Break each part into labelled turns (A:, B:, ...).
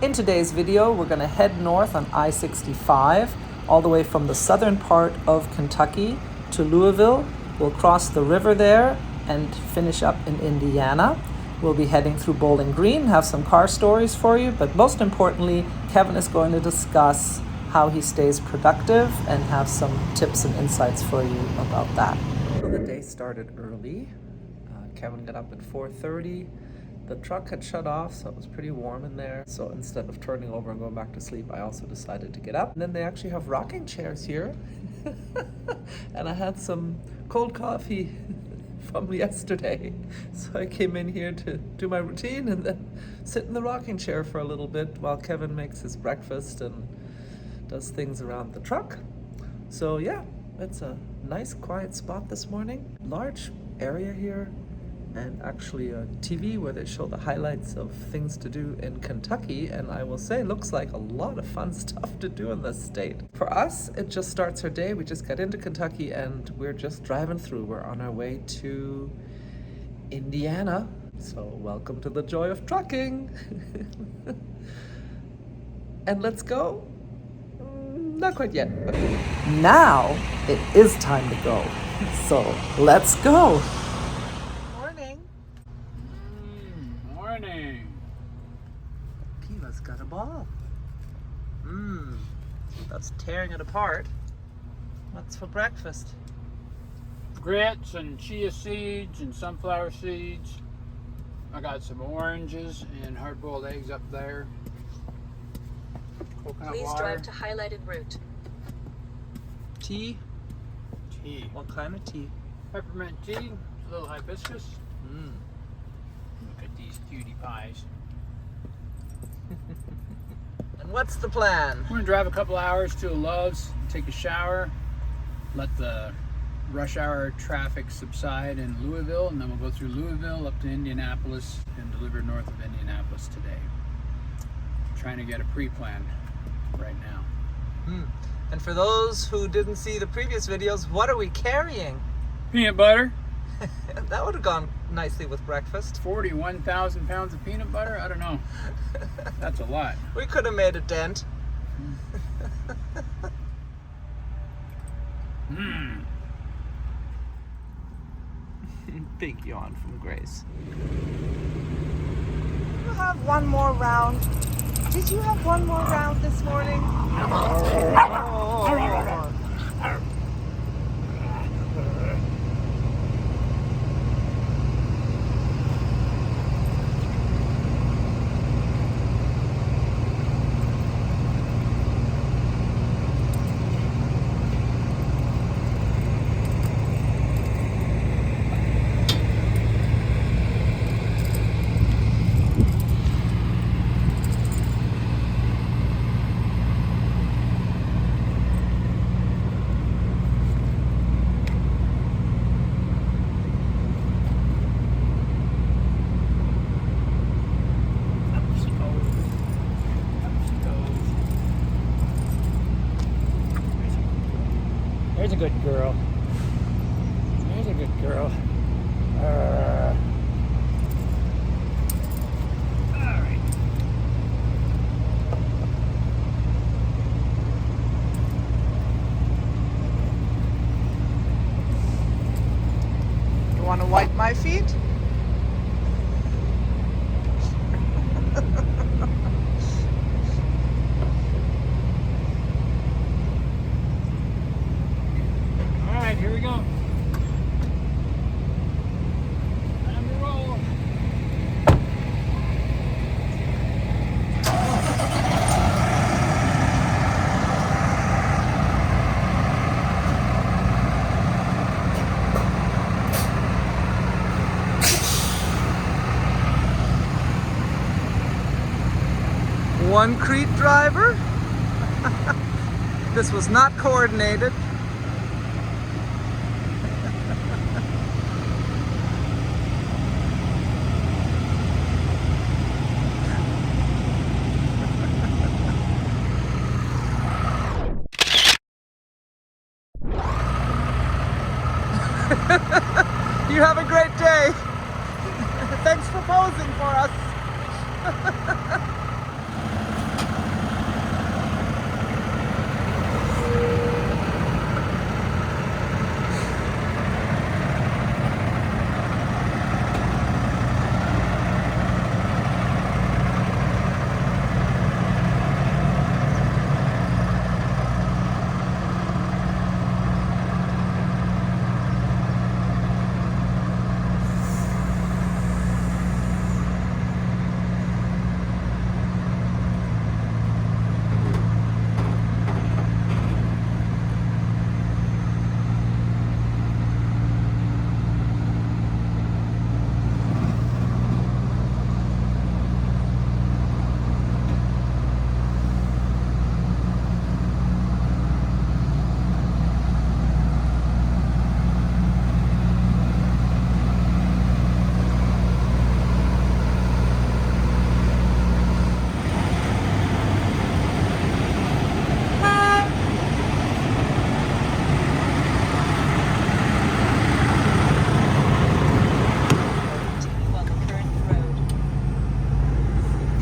A: In today's video, we're going to head north on I-65 all the way from the southern part of Kentucky to Louisville. We'll cross the river there and finish up in Indiana. We'll be heading through Bowling Green, have some car stories for you, but most importantly, Kevin is going to discuss how he stays productive and have some tips and insights for you about that. So the day started early. Kevin got up at 4:30. The truck had shut off, so it was pretty warm in there. So instead of turning over and going back to sleep, I also decided to get up. And then they actually have rocking chairs here. And I had some cold coffee from yesterday. So I came in here to do my routine and then sit in the rocking chair for a little bit while Kevin makes his breakfast and does things around the truck. So yeah, it's a nice quiet spot this morning. Large area here, and actually a TV where they show the highlights of things to do in Kentucky, and I will say looks like a lot of fun stuff to do in this state. For us, it just starts our day. We just got into Kentucky and we're just driving through. We're on our way to Indiana. So welcome to the joy of trucking. And let's go. Not quite yet. Now it is time to go. So let's go. Kiva's got a ball. That's tearing it apart. What's for breakfast?
B: Grits and chia seeds and sunflower seeds. I got some oranges and hard-boiled eggs up there. Coconut
C: Please
B: water.
C: drive to highlighted route.
A: Tea?
B: Tea.
A: What kind of tea?
B: Peppermint tea, a little hibiscus. Look at these cutie pies.
A: And what's the plan?
B: We're gonna drive a couple hours to Love's, take a shower, let the rush hour traffic subside in Louisville, and then we'll go through Louisville up to Indianapolis and deliver north of Indianapolis today. Trying to get a pre-plan right now.
A: And for those who didn't see the previous videos, what are we carrying?
B: Peanut butter.
A: That would have gone nicely with breakfast.
B: 41,000 pounds of peanut butter? I don't know. That's a lot.
A: We could have made a dent. Big yawn from Grace. You have one more round. Did you have one more round this morning?
B: There's a good girl. There's a good girl. Alright.
A: You want to wipe my feet?
B: Alright, here we go. Time to roll.
A: One Crete driver. This was not coordinated. You have a great day. Thanks for posing for us.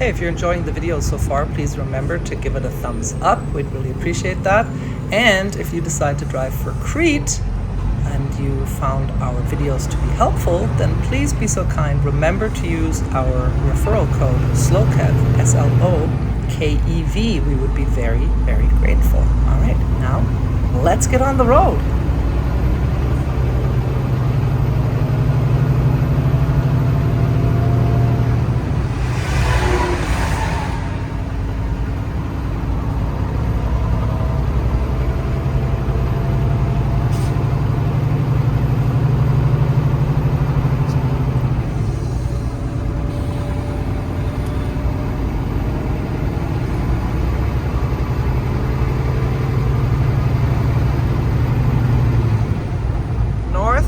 A: Hey, if you're enjoying the video so far, please remember to give it a thumbs up. We'd really appreciate that. And if you decide to drive for Crete and you found our videos to be helpful, then please be so kind. Remember to use our referral code SLOKEV, SLOKEV. We would be very, very grateful. All right, now let's get on the road.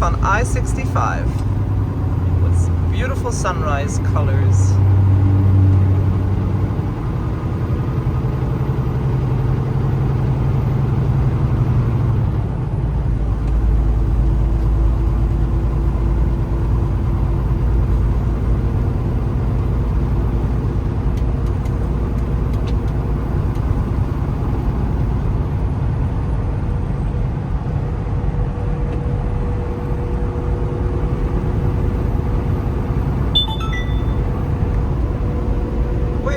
A: On I-65 with beautiful sunrise colors.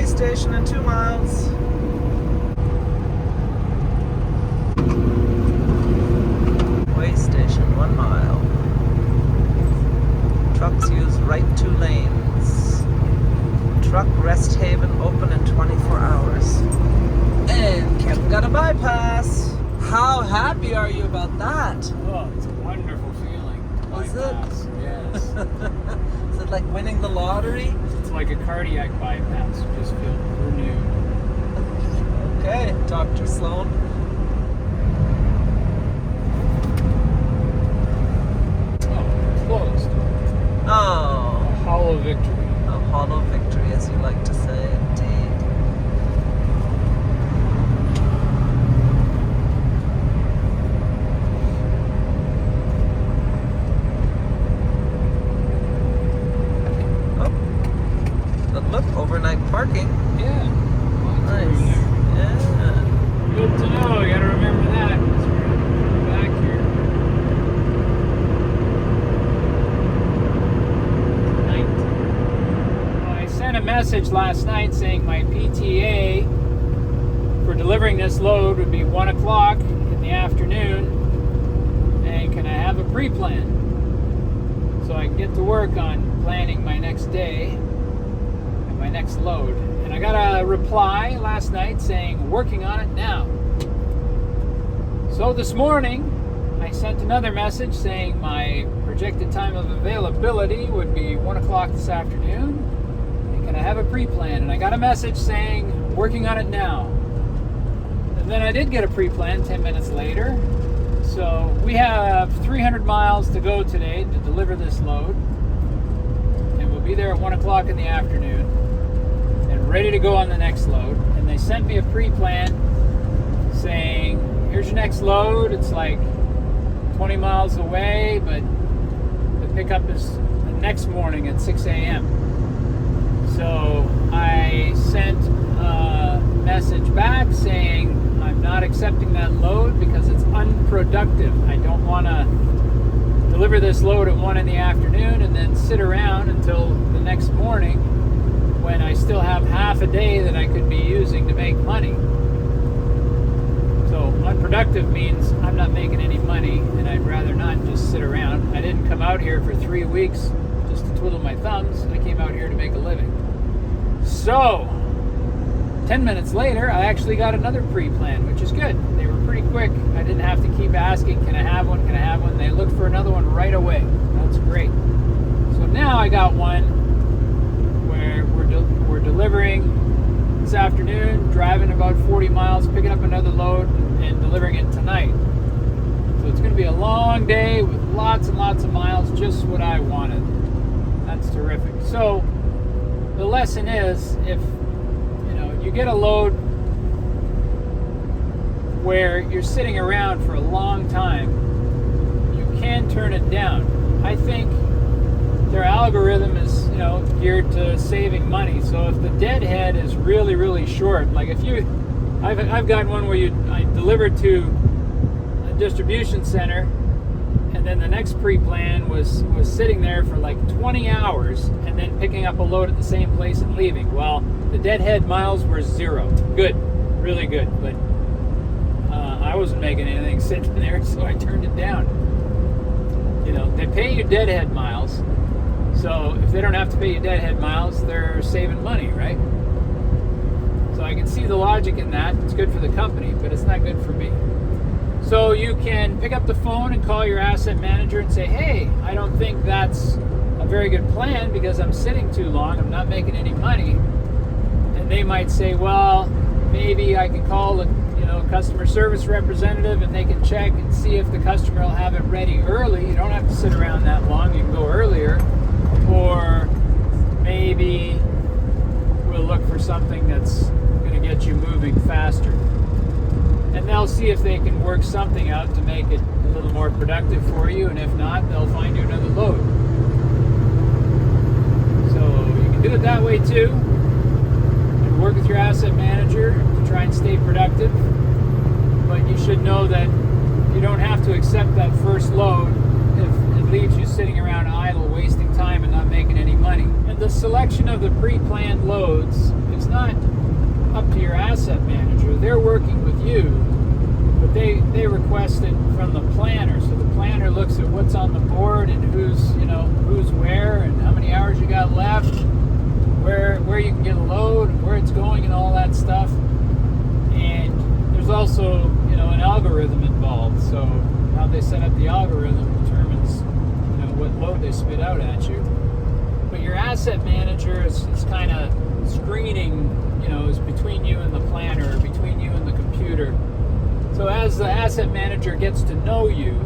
A: Station in 2 miles. Way station 1 mile. Trucks use right 2 lanes. Truck rest haven open in 24 hours. And Kevin got a bypass. How happy are you about that?
B: Oh, it's a wonderful feeling.
A: Is
B: Bypass.
A: it?
B: Yes.
A: Is it like winning the lottery?
B: It's like a cardiac bypass. You just feel renewed.
A: Okay, Dr. Sloan.
B: Oh, closed.
A: Oh.
B: A hollow victory.
A: A hollow victory, as you like to say, indeed. Oh. But look, overnight parking.
B: Yeah.
A: Nice. Yeah.
B: Good to know. You gotta remember that. 'Cause we're back here. Night. Well, I sent a message last night saying my PTA for delivering this load would be 1 o'clock in the afternoon. And can I have a pre-plan? So I can get to work on planning my next day and my next load. And I got a reply last night saying, working on it now. So this morning, I sent another message saying my projected time of availability would be 1 o'clock this afternoon. And can I have a pre-plan? And I got a message saying, working on it now. And then I did get a pre-plan 10 minutes later. So we have 300 miles to go today to deliver this load. And we'll be there at 1 o'clock in the afternoon. Ready to go on the next load, and they sent me a pre-plan saying, here's your next load. It's like 20 miles away, but the pickup is the next morning at 6 a.m. So I sent a message back saying I'm not accepting that load because it's unproductive. I don't want to deliver this load at 1 in the afternoon and then sit around until the next morning when I still have half a day that I could be using to make money. So unproductive means I'm not making any money, and I'd rather not just sit around. I didn't come out here for 3 weeks just to twiddle my thumbs. I came out here to make a living. So 10 minutes later, I actually got another pre-plan, which is good. They were pretty quick. I didn't have to keep asking, can I have one, can I have one? They looked for another one right away. That's great. So now I got one where we're delivering this afternoon, driving about 40 miles, picking up another load, and delivering it tonight. So it's going to be a long day with lots and lots of miles, just what I wanted. That's terrific. So the lesson is, if you get a load where you're sitting around for a long time, you can turn it down. I think their algorithm is geared to saving money. So if the deadhead is really, really short, like I've gotten one where I delivered to a distribution center, and then the next pre-plan was sitting there for like 20 hours, and then picking up a load at the same place and leaving. Well, the deadhead miles were 0. Good, really good, but I wasn't making anything sitting there, so I turned it down. They pay you deadhead miles, so if they don't have to pay you deadhead miles, they're saving money, right? So I can see the logic in that. It's good for the company, but it's not good for me. So you can pick up the phone and call your asset manager and say, hey, I don't think that's a very good plan because I'm sitting too long, I'm not making any money. And they might say, well, maybe I can call a customer service representative and they can check and see if the customer will have it ready early. You don't have to sit around that long, you can go earlier. Or maybe we'll look for something that's going to get you moving faster. And they'll see if they can work something out to make it a little more productive for you, and if not, they'll find you another load. So you can do it that way too, and work with your asset manager to try and stay productive. But you should know that you don't have to accept that first load if it leaves you sitting around idle, wasting time and not making any money. And the selection of the pre-planned loads is not up to your asset manager. They're working with you, but they request it from the planner. So the planner looks at what's on the board and who's where and how many hours you got left, where you can get a load, where it's going, and all that stuff. And there's also an algorithm involved. So how they set up the algorithm determines what load they spit out at you. But your asset manager is kind of screening, is between you and the planner, or between you and the computer. So as the asset manager gets to know you,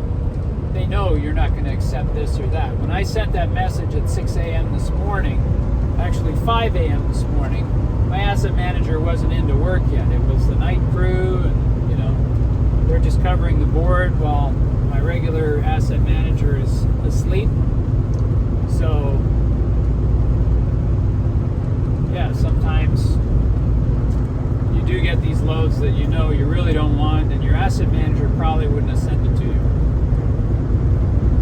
B: they know you're not going to accept this or that. When I sent that message at 6 a.m. this morning, actually 5 a.m. this morning, my asset manager wasn't into work yet. It was the night crew, and they're just covering the board while my regular asset manager is asleep. So yeah, sometimes you do get these loads that you really don't want, and your asset manager probably wouldn't have sent it to you.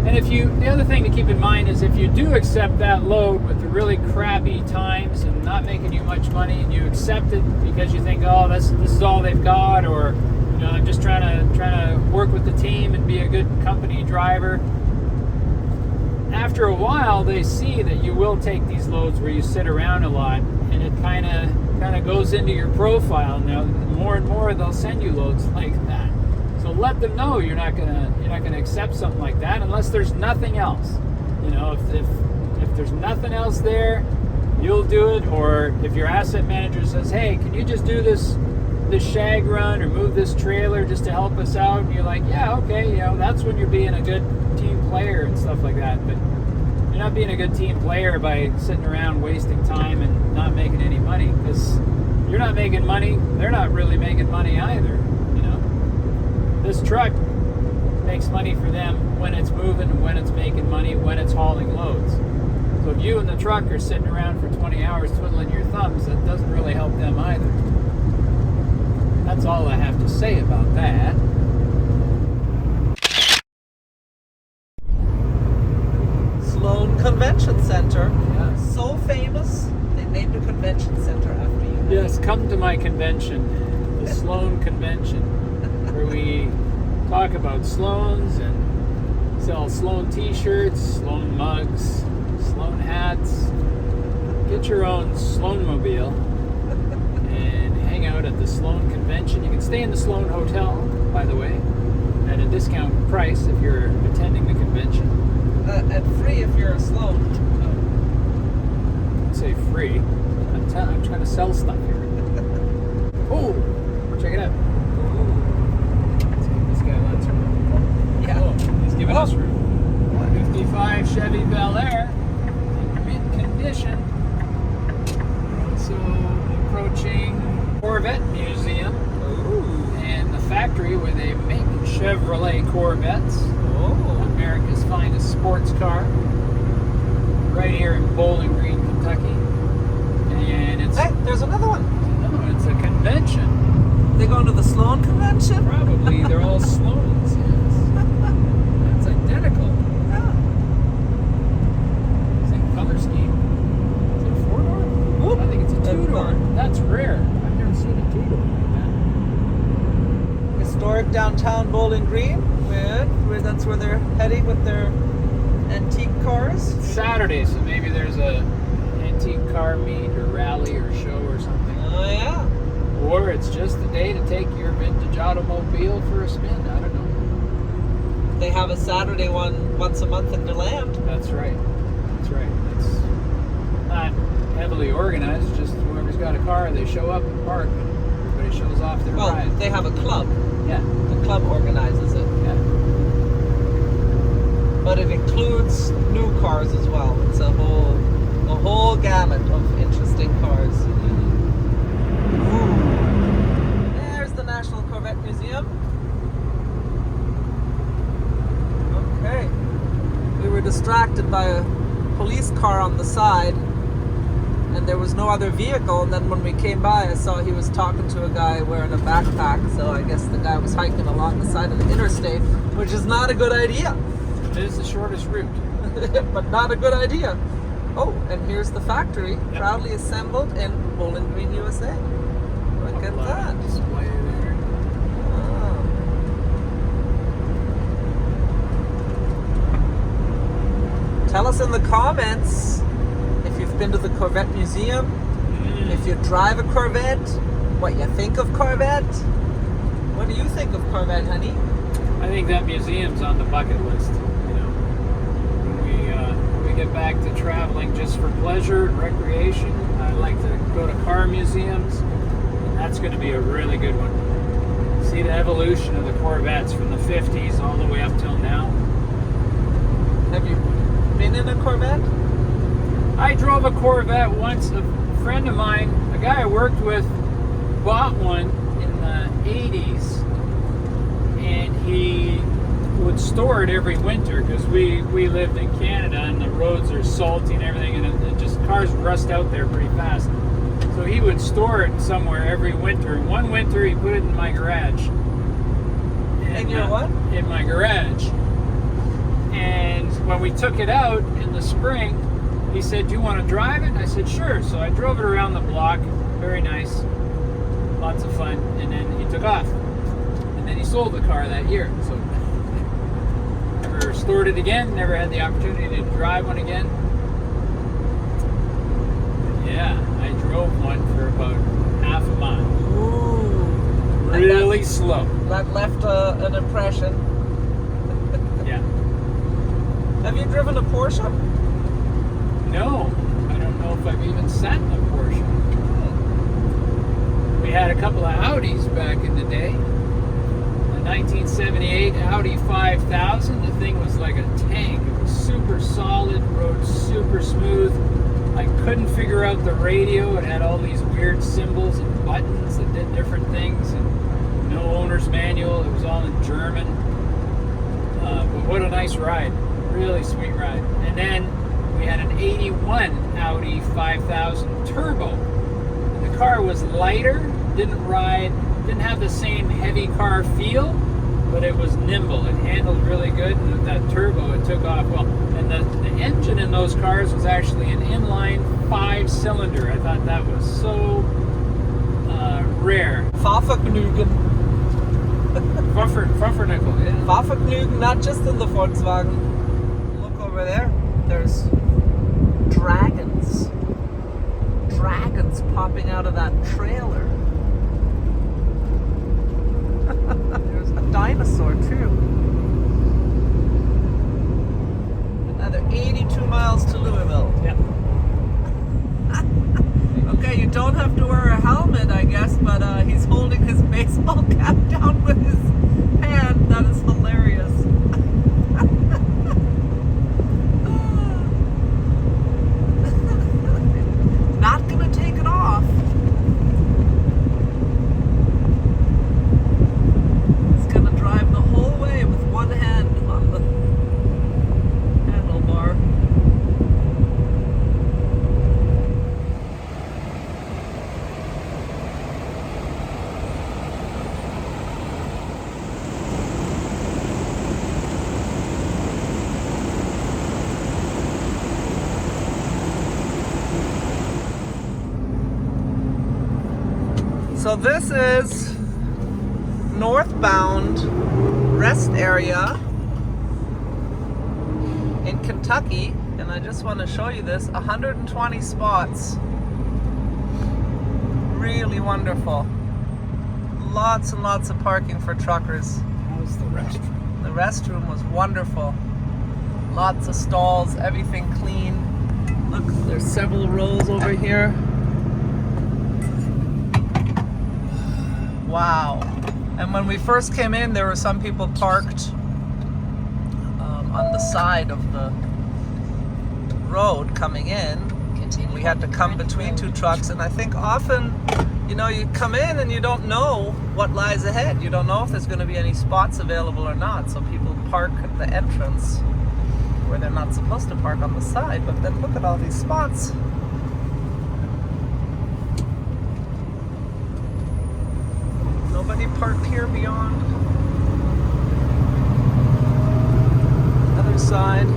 B: And the other thing to keep in mind is if you do accept that load with the really crappy times and not making you much money, and you accept it because you think, oh, this is all they've got, or I'm just trying to work with the team and be a good company driver. After a while, they see that you will take these loads where you sit around a lot, and it kind of goes into your profile. Now, more and more they'll send you loads like that. So let them know you're not gonna accept something like that unless there's nothing else. If there's nothing else there, you'll do it. Or if your asset manager says, hey, can you just do this shag run or move this trailer just to help us out, and you're like, yeah, okay, that's when you're being a good team player and stuff like that. But you're not being a good team player by sitting around wasting time and not making any money, because you're not making money, they're not really making money either. This truck makes money for them when it's moving, and when it's making money, when it's hauling loads. So if you and the truck are sitting around for 20 hours twiddling your thumbs, that doesn't really help them either. That's all I have to say about that.
A: Sloan Convention Center.
B: Yeah.
A: So famous, they named a convention center after you.
B: Yes, come to my convention, the Sloan Convention, where we talk about Sloans and sell Sloan t-shirts, Sloan mugs, Sloan hats. Get your own Sloan-mobile and hang out at the Sloan Convention. You can stay in the Sloan Hotel, by the way, at a discount price if you're attending the convention.
A: And free if you're a Sloan.
B: I'd say free. I'm trying to sell stuff here. Oh, check it out. Let's see if this guy lets room.
A: Yeah.
B: Oh, he's giving us room. 55 Chevy Bel Air, in mint condition. So approaching Corvette Museum.
A: Ooh.
B: And the factory where they make Chevrolet Corvettes.
A: Oh.
B: America's finest sports car. Right here in Bowling Green, Kentucky. And it's
A: Hey, there's another one.
B: it's a convention.
A: They going to the Sloan convention?
B: Probably they're all Sloans, yes. That's identical.
A: Yeah.
B: Same color scheme. Is it a 4-door?
A: Whoop.
B: I think it's a 2-door.
A: no.
B: That's rare. I've never seen a 2-door like that.
A: Historic downtown Bowling Green. That's where they're heading with their antique cars.
B: It's Saturday, so maybe there's a antique car meet or rally or show or something.
A: Oh yeah.
B: Or it's just the day to take your vintage automobile for a spin. I don't know.
A: They have a Saturday one once a month in DeLand.
B: That's right. That's right. It's not heavily organized. Just whoever's got a car, they show up and park. And everybody shows off their
A: Well,
B: ride.
A: they have a club.
B: Yeah.
A: The club organizes it.
B: Yeah.
A: But it includes new cars as well. It's a whole gamut of interesting cars. Ooh. There's the National Corvette Museum. Okay. We were distracted by a police car on the side, and there was no other vehicle, and then when we came by, I saw he was talking to a guy wearing a backpack, so I guess the guy was hiking along the side of the interstate, which is not a good idea.
B: It is the shortest route.
A: But not a good idea. Oh, and here's the factory, proudly assembled in Bowling Green, USA. Look at that.
B: Display there.
A: Oh. Tell us in the comments if you've been to the Corvette Museum, if you drive a Corvette, what you think of Corvette. What do you think of Corvette, honey?
B: I think that museum's on the bucket list. You know, when we get back to traveling just for pleasure and recreation, I like to go to car museums, and that's going to be a really good one. See the evolution of the Corvettes from the 50s all the way up till now.
A: Have you been in a Corvette?
B: I drove a Corvette once. A friend of mine, a guy I worked with, bought one in the 80s. And he would store it every winter because we lived in Canada and the roads are salty and everything, and it just cars rust out there pretty fast. So he would store it somewhere every winter. And one winter he put it in my garage.
A: In your what?
B: In my garage. And when we took it out in the spring, he said, "Do you want to drive it?" I said, "Sure." So I drove it around the block. Very nice. Lots of fun. And then he took off. And then he sold the car that year. So never stored it again, never had the opportunity to drive one again. But yeah, I drove one for about half a mile.
A: Ooh.
B: Really slow.
A: That left an impression.
B: Yeah.
A: Have you driven a Porsche?
B: No, I don't know if I've even sat in a Porsche. We had a couple of Audis back in the day. 1978 Audi 5000. The thing was like a tank. It was super solid, rode super smooth. I couldn't figure out the radio. It had all these weird symbols and buttons that did different things, and no owner's manual. It was all in German. But what a nice ride. Really sweet ride. And then we had an 81 Audi 5000 Turbo. And the car was lighter, didn't have the same heavy car feel, but it was nimble. It handled really good, and with that turbo, it took off well. And the engine in those cars was actually an inline 5-cylinder. I thought that was so rare.
A: Fahrvergnügen.
B: Pfeffernickel, yeah.
A: Fahrvergnügen, not just in the Volkswagen. Look over there. There's dragons. Dragons popping out of that trailer. There's a dinosaur too. Another 82 miles to Louisville.
B: Yep.
A: Okay, you don't have to wear a helmet, I guess, but he's holding his baseball cap down with his hand. That is hilarious. Not gonna take it off. So this is northbound rest area in Kentucky, and I just want to show you this. 120 spots. Really wonderful. Lots and lots of parking for truckers.
B: How's the restroom?
A: The restroom was wonderful. Lots of stalls, everything clean. Look, there's several rows over here. Wow. And when we first came in, there were some people parked on the side of the road coming in. We had to come between two trucks, and I think often, you know, you come in and you don't know what lies ahead. You don't know if there's going to be any spots available or not. So people park at the entrance where they're not supposed to park on the side. But then look at all these spots. Nobody parked here beyond. Other side.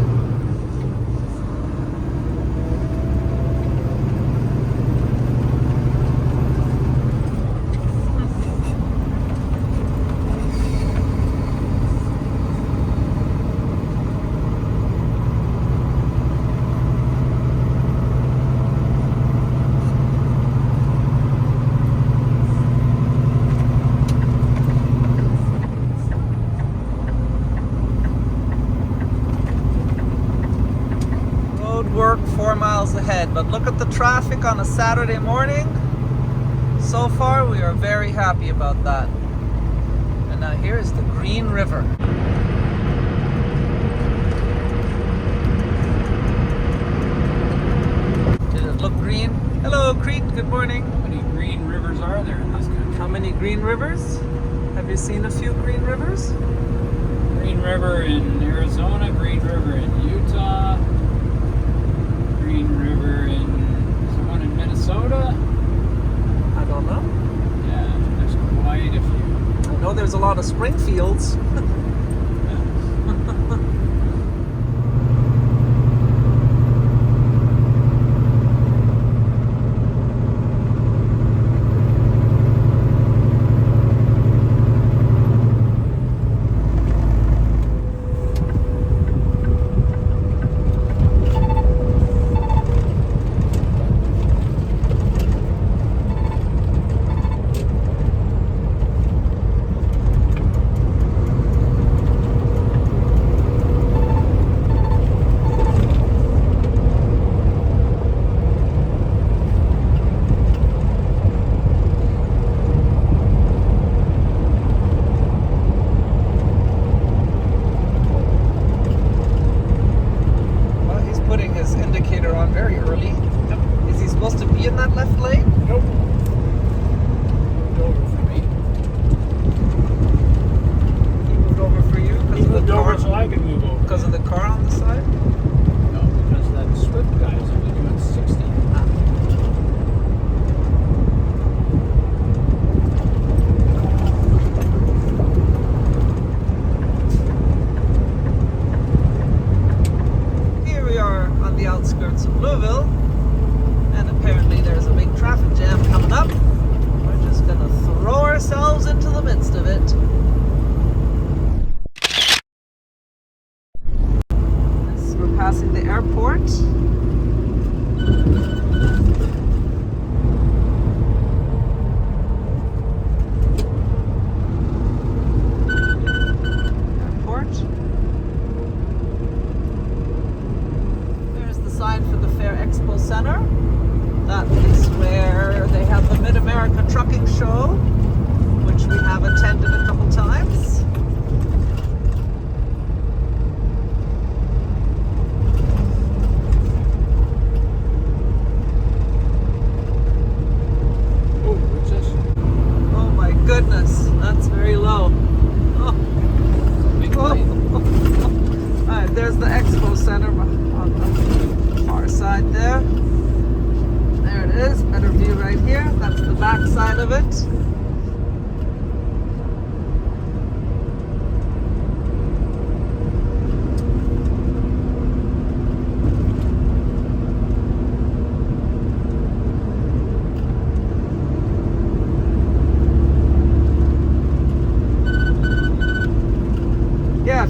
A: Work 4 miles ahead, but look at the traffic on a Saturday morning. So far we are very happy about that. And now here is the Green River. Did it look green? Hello Crete, good morning.
B: How many green rivers are there in this country?
A: How many green rivers? Have you seen a few green rivers?
B: Green River in Arizona, Green River in Utah, Green River in, is there one in Minnesota?
A: I don't know.
B: Yeah, there's quite a few.
A: I know there's a lot of Springfields. Very early.
B: Yep.
A: Is he supposed to be in that left lane?
B: Nope. Moved over for me.
A: He moved over for you
B: He moved over so I could move over.
A: because of the car on the side?
B: No, because that Swift guy is only doing 60.
A: The outskirts of Louisville, and apparently there's a big traffic jam coming up. We're just gonna throw ourselves into the midst of it. Yes, we're passing the airport. For the Fair Expo Center. That is where they have the Mid-America Trucking Show, which we have attended a couple times.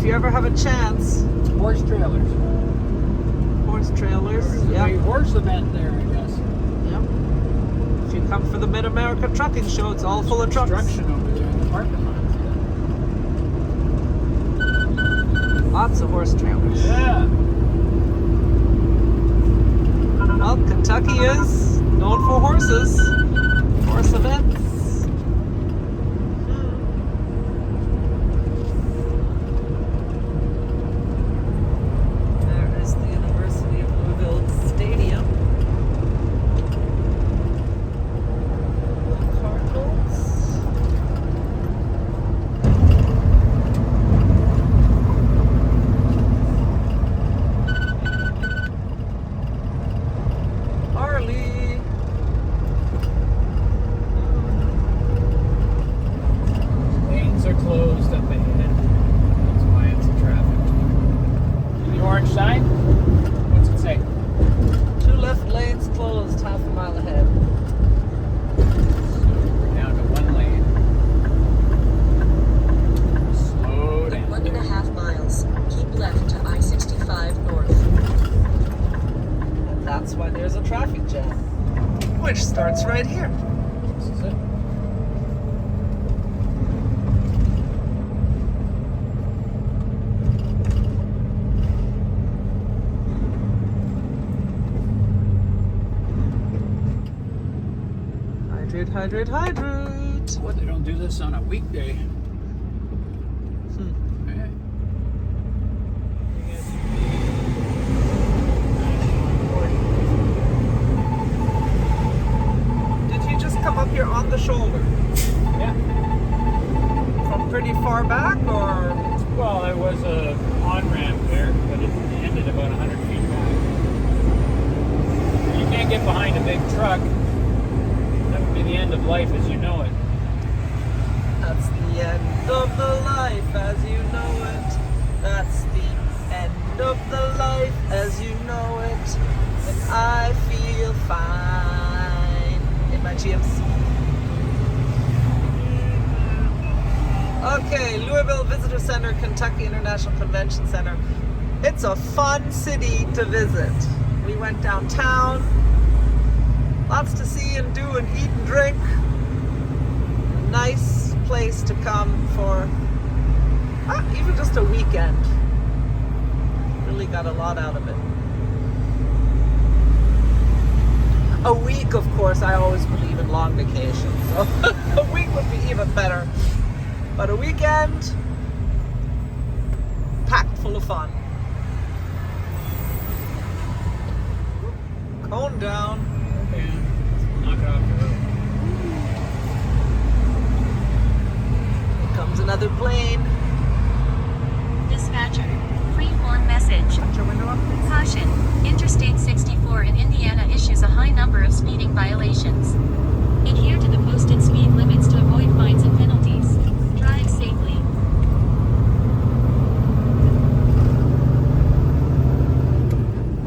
A: you ever have a chance.
B: Horse trailers.
A: Horse trailers.
B: There's a
A: Yeah.
B: big horse event there, I guess.
A: Yep. If you come for the Mid-America Trucking Show, it's all full of trucks.
B: Construction over there in the parking lot.
A: Lots of horse trailers.
B: Yeah.
A: Well, Kentucky is known for horses. Horse events. There is the University of Louisville Stadium. The Cardinals. Harley.
B: Lanes are closed up ahead. That's why it's a traffic jam. The orange sign? What's it say?
A: 2 left lanes closed, half a mile ahead.
B: So we're down to 1 lane. Slow down.
C: 1.5 miles. Keep left to I-65 north.
A: And that's why there's a traffic jam, which starts right here.
B: This is it.
A: Hydrate, hydrate, hydrate.
B: What, they don't do this on a weekday? Okay.
A: Did you just come up here on the shoulder?
B: Yeah.
A: From pretty far back, or?
B: Well, there was a on-ramp there, but it ended about 100 feet back. You can't get behind a big truck. That would be the end of life as you know it.
A: That's the end of the life as you know it. That's the end of the life as you know it. And I feel fine in my GMC. Okay, Louisville Visitor Center, Kentucky International Convention Center. It's a fun city to visit. We went downtown. Lots to see and do and eat and drink. Nice place to come for even just a weekend. Really got a lot out of it. A week, of course, I always believe in long vacations, so a week would be even better. But a weekend, packed full of fun. Cone down.
B: Okay. Knock it off the road.
A: Here comes another plane.
C: Dispatcher. Pre-warn message.
A: Shut your window up, please.
C: Caution. Interstate 64 in Indiana issues a high number of speeding violations. Adhere to the posted speed limits to avoid fines and penalties. Drive safely.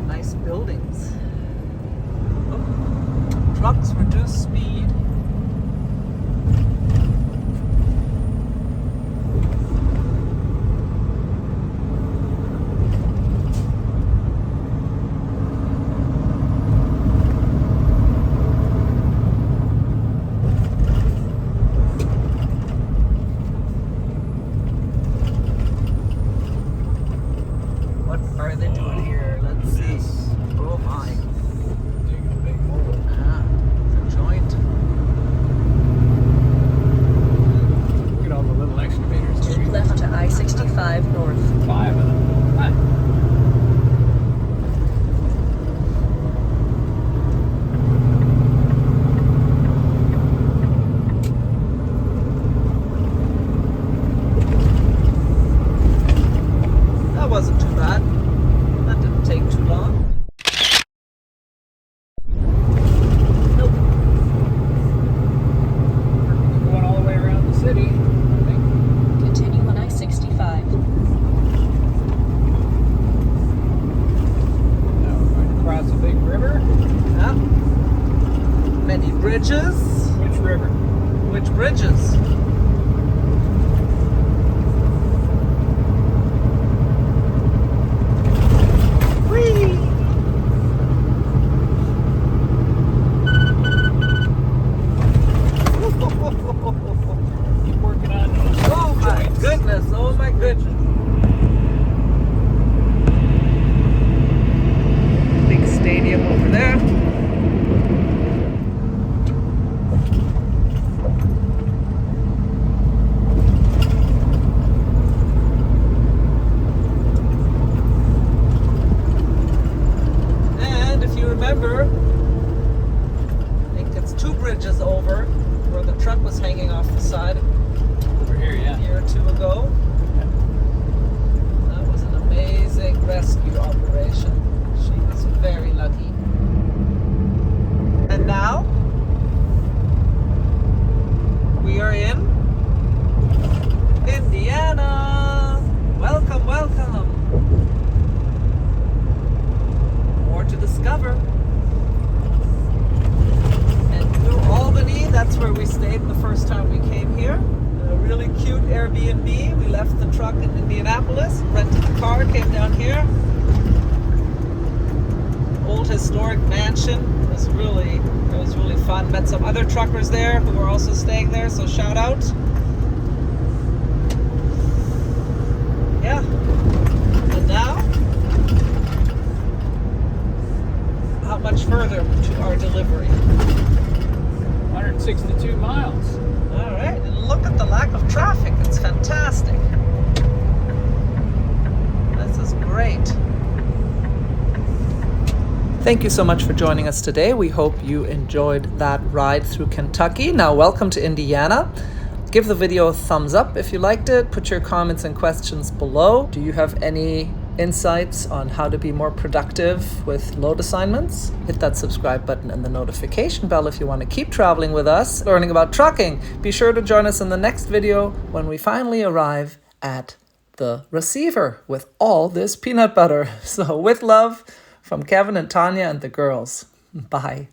A: Nice buildings. Oh, trucks reduce speed. What are they doing here? Let's see. Oh my.
B: Digging a big hole.
A: Ah, the joint.
B: Look at all the little excavators.
C: Keep left to I-65 north.
B: 5 of them. Huh.
A: That wasn't too bad. That didn't take too long. Nope.
B: We're going all the way around the city, I think.
C: Continue on I-65.
B: Now we're going to cross a big river.
A: Yeah. Many bridges.
B: Which river?
A: Which bridges? getting off the side
B: We're here,
A: a
B: yeah.
A: year or two ago. That was an amazing rescue operation. She was very lucky. And now we are in Indiana. Welcome, welcome. More to discover. And through Albany, that's where we stayed the first time we came here. A really cute Airbnb. We left the truck in Indianapolis, rented the car, came down here. Old historic mansion. It was really fun. Met some other truckers there who were also staying there, so shout out. Yeah. And now, how much further to our delivery?
B: 162 miles.
A: All right, and look at the lack of traffic. It's fantastic. This is great. Thank you so much for joining us today. We hope you enjoyed that ride through Kentucky. Now, welcome to Indiana. Give the video a thumbs up if you liked it. Put your comments and questions below. Do you have any insights on how to be more productive with load assignments? Hit that subscribe button and the notification bell if you want to keep traveling with us, learning about trucking. Be sure to join us in the next video when we finally arrive at the receiver with all this peanut butter. So with love from Kevin and Tanya and the girls. Bye.